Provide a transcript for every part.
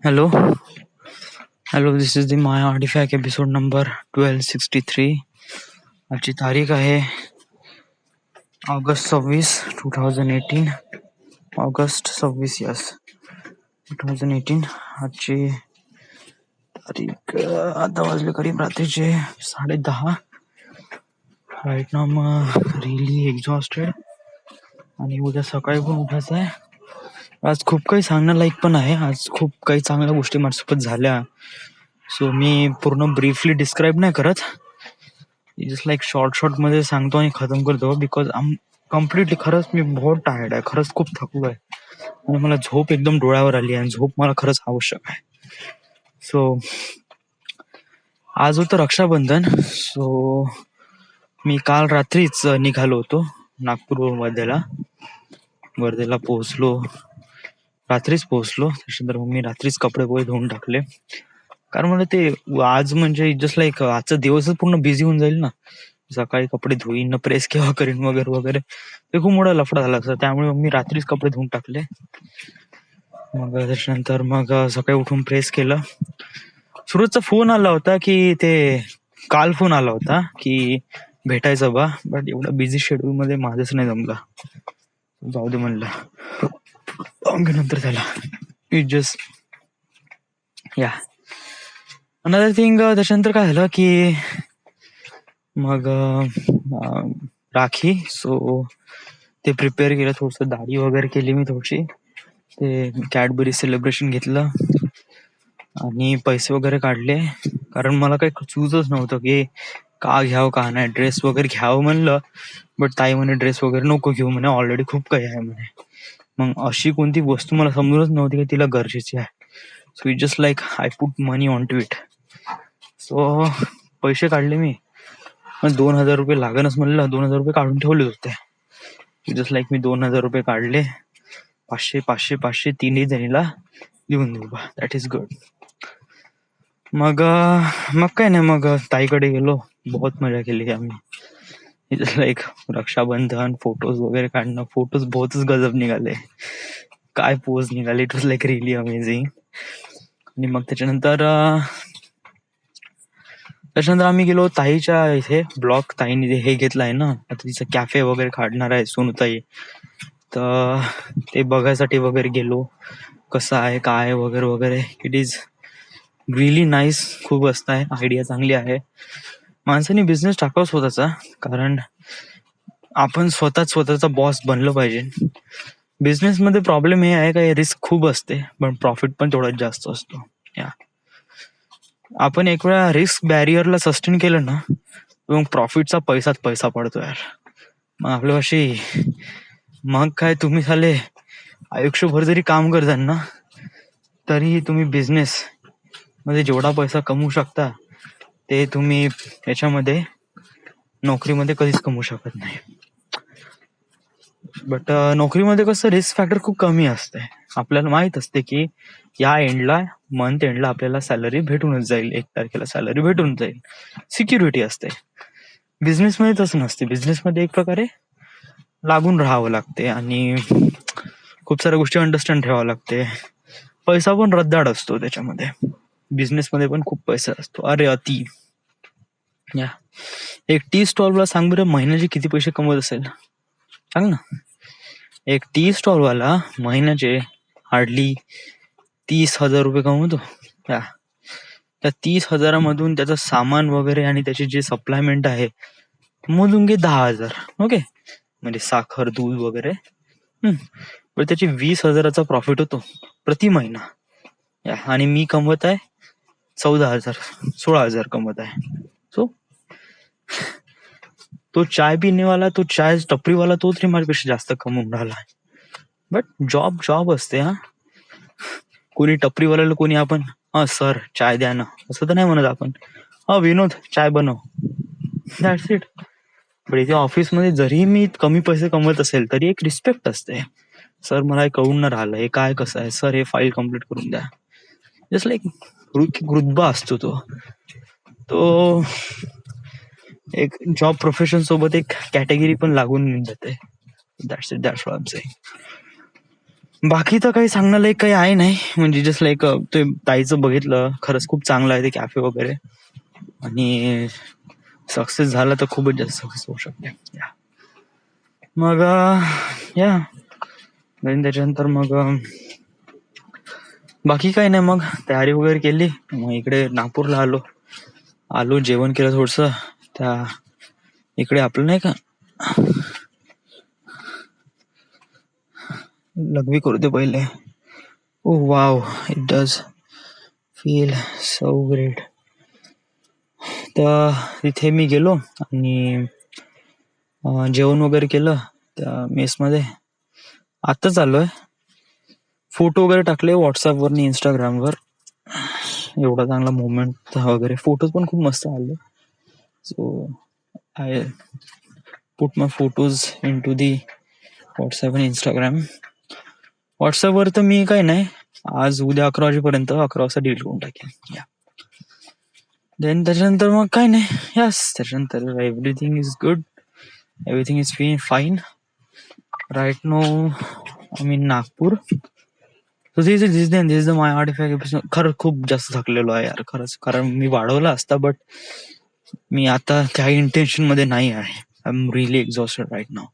Hello, hello. This is the My Artifact episode number 1263. आजची तारीख आहे ऑगस्ट 26, 2018. August 26, yes 2018. आजची तारीख आता वाजले करीब रात्रीचे 10:30. राईट नाव रिअली एक्झॉस्टेड आणि उद्या सकाळी पण उठायचं आहे. आज खूप काही सांगण्यालायक पण आहे. आज खूप काही चांगल्या गोष्टी माझ्यासोबत झाल्या. सो मी पूर्ण ब्रीफली डिस्क्राईब नाही करत, जस्ट लाईक शॉर्ट मध्ये सांगतो आणि खतम करतो. बिकॉज कम्प्लिटली खरंच मी बहुत टायर्ड आहे, खरंच खूप थकलो आहे आणि मला झोप एकदम डोळ्यावर आली आणि झोप मला खरंच आवश्यक आहे. सो आज होतं रक्षाबंधन. सो मी काल रात्रीच निघालो होतो नागपूर वर्धेला पोहोचलो. रात्रीच पोहोचलो. त्याच्यानंतर मग मी रात्रीच कपडे धुवून टाकले, कारण मला ते आज म्हणजे जस्ट लाईक आजचा दिवसच पूर्ण बिझी होऊन जाईल ना. सकाळी कपडे धुईन, प्रेस केव्हा करीन वगैरे वगैरे, ते खूप मोठा लफडा झाला असता. त्यामुळे मी रात्रीच कपडे धुवून टाकले. मग त्याच्यानंतर मग सकाळी उठून प्रेस केलं. सुरजचा फोन आला होता की काल फोन आला होता की भेटायचं बा, बट एवढा बिझी शेड्यूल मध्ये माझंच नाही जमलं. जाऊ दे म्हणलं, नंतर त्याला इट जस्ट या अनदर थिंग. त्याच्यानंतर काय झालं की मग राखी, सो ते प्रिपेअर केलं, थोडस दाढी वगैरे केली मी थोडीशी, ते कॅडबरी सेलिब्रेशन घेतलं आणि पैसे वगैरे काढले. कारण मला काही चूजच नव्हतं की का घ्यावं का नाही. ड्रेस वगैरे घ्यावं म्हणलं, बट ताई म्हणे ड्रेस वगैरे नको घेऊ म्हणे, ऑलरेडी खूप काही आहे म्हणे. मग अशी कोणती वस्तू मला समजूनच नव्हती की तिला गरजेची आहे. So it just like I put money on to it. So पैसे काढले मी. 2,000 रुपये लागणच म्हणलं, 2,000 रुपये काढून ठेवले होते. जस्ट लाईक मी 2,000 रुपये काढले. 500 तिन्ही जणीला देऊन देऊ बा, दॅट इज गुड. मग काय नाही, मग ताईकडे गेलो. बहुत मजा केली आम्ही. जस्ट लाईक रक्षाबंधन, फोटोज वगैरे काढणं. फोटोज बहुतच गजब निघाले, काय पोज निघाले. It was like really amazing. आणि मग त्याच्यानंतर आम्ही गेलो ताईच्या इथे. ब्लॉक ताईने हे घेतलं आहे ना, आता तिचं कॅफे वगैरे काढणार आहे सोनूताई, तर ते बघायसाठी वगैरे गेलो. कसं आहे काय वगैरे वगैरे. It is really nice. खूप मस्त आहे, आयडिया चांगली आहे. माणसाने बिझनेस टाकावा स्वतःचा, कारण आपण स्वतःचा बॉस बनलं पाहिजे. बिझनेस मध्ये प्रॉब्लेम हे आहे का रिस्क खूप असते, पण प्रॉफिट पण तेवढाच जास्त असतो. या आपण एक वेळा रिस्क बॅरियरला सस्टेन केलं ना, मग प्रॉफिटचा पैसा पडतो यार. मग आपल्यापाशी मग काय, तुम्ही झाले आयुष्यभर जरी काम करताल ना, तरीही तुम्ही बिझनेस मध्ये जेवढा पैसा कमवू शकता ते तुम्ही याच्यामध्ये नोकरीमध्ये कधीच कमवू शकत नाही. बट नोकरीमध्ये कसं रिस्क फॅक्टर खूप कमी असते. आपल्याला माहित असते की या मंथ एंडला आपल्याला सॅलरी भेटूनच जाईल, 1 तारखेला सॅलरी भेटून जाईल, सिक्युरिटी असते. बिझनेसमध्ये तसं नसते. बिझनेसमध्ये एक प्रकारे लागून राहावं लागते आणि खूप साऱ्या गोष्टी अंडरस्टँड ठेवावं लागते. पैसा पण रद्दाड असतो त्याच्यामध्ये. बिझनेसमध्ये पण खूप पैसा असतो. अरे अति. या एक टी स्टॉलला सांग बरं, महिन्याचे किती पैसे कमवत असेल सांग ना. एक टी स्टॉल वाला महिन्याचे हार्डली 30,000 रुपये कमवतो. त्या 30,000मधून त्याचं सामान वगैरे आणि त्याची जे सप्लायमेंट आहे मोजून घे 10,000. ओके, म्हणजे साखर, दूध वगैरे. पण त्याची 20,000चा प्रॉफिट होतो प्रति महिना. आणि मी कमवत आहे 14,000, 16,000 कमवत आहे. सो तो चाय पिणेवाला, तो चाय टपरीवाला, तो तरी माझ्यापेक्षा जास्त कमवून राहिला. बट जॉब असते. कोणी टपरीवाल्याला कोणी आपण सर चाय द्या ना असं तर नाही म्हणत आपण. विनोद चाय बनव, दॅट्स इट. पण इथे ऑफिसमध्ये जरी मी कमी पैसे कमवत असेल तरी एक रिस्पेक्ट असते. सर मला कळून न राहिलं हे काय कसं आहे, सर हे फाईल कम्प्लीट करून द्या. जस्ट लाईक रुतबा असतो तो एक जॉब प्रोफेशन सोबत एक कॅटेगरी पण लागून जाते. That's what I am saying. बाकी तर काही सांगण्यालायक काही आहे नाही, म्हणजे जस्ट लाईक ते ताईचं बघितलं, खरंच खूप चांगलं आहे ते कॅफे वगैरे, आणि सक्सेस झाला तर खूपच जास्त सक्सेस होऊ शकते. मग या त्याच्यानंतर मग बाकी काही नाही, मग तयारी वगैरे केली, मग इकडे नागपूरला आलो जेवण केलं थोडस. त्या इकडे आपलं नाही का लघवी करू दे पहिले. Oh wow, it does feel so great. तर तिथे मी गेलो आणि जेवण वगैरे केलं त्या मेसमध्ये. आत्ताच आलोय, फोटो वगैरे टाकले व्हॉट्सअपवर आणि इंस्टाग्रामवर. एवढा चांगला मोमेंट वगैरे, फोटोज पण खूप मस्त आले. So I put my photos in to the WhatsApp आणि इंस्टाग्राम. व्हॉट्सअपवर तर मी काही नाही, आज उद्या 11 वाजेपर्यंत 11 वाजता डिलीट करून टाकेन. देन त्याच्यानंतर मग काय नाही, यस त्याच्यानंतर everything is good, everything is fine right no. I mean Nagpur. So this is the my artifact episode. खरं खूप जास्त थकलेलो आहे यार, खरंच. कारण मी वाढवला असता, बट मी आता त्या इंटेन्शन मध्ये नाही आहे. I am really exhausted right now.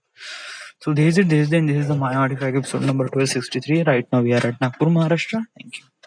So this is the my artifact episode number 1263. Right now we are at Nagpur, Maharashtra. Thank you.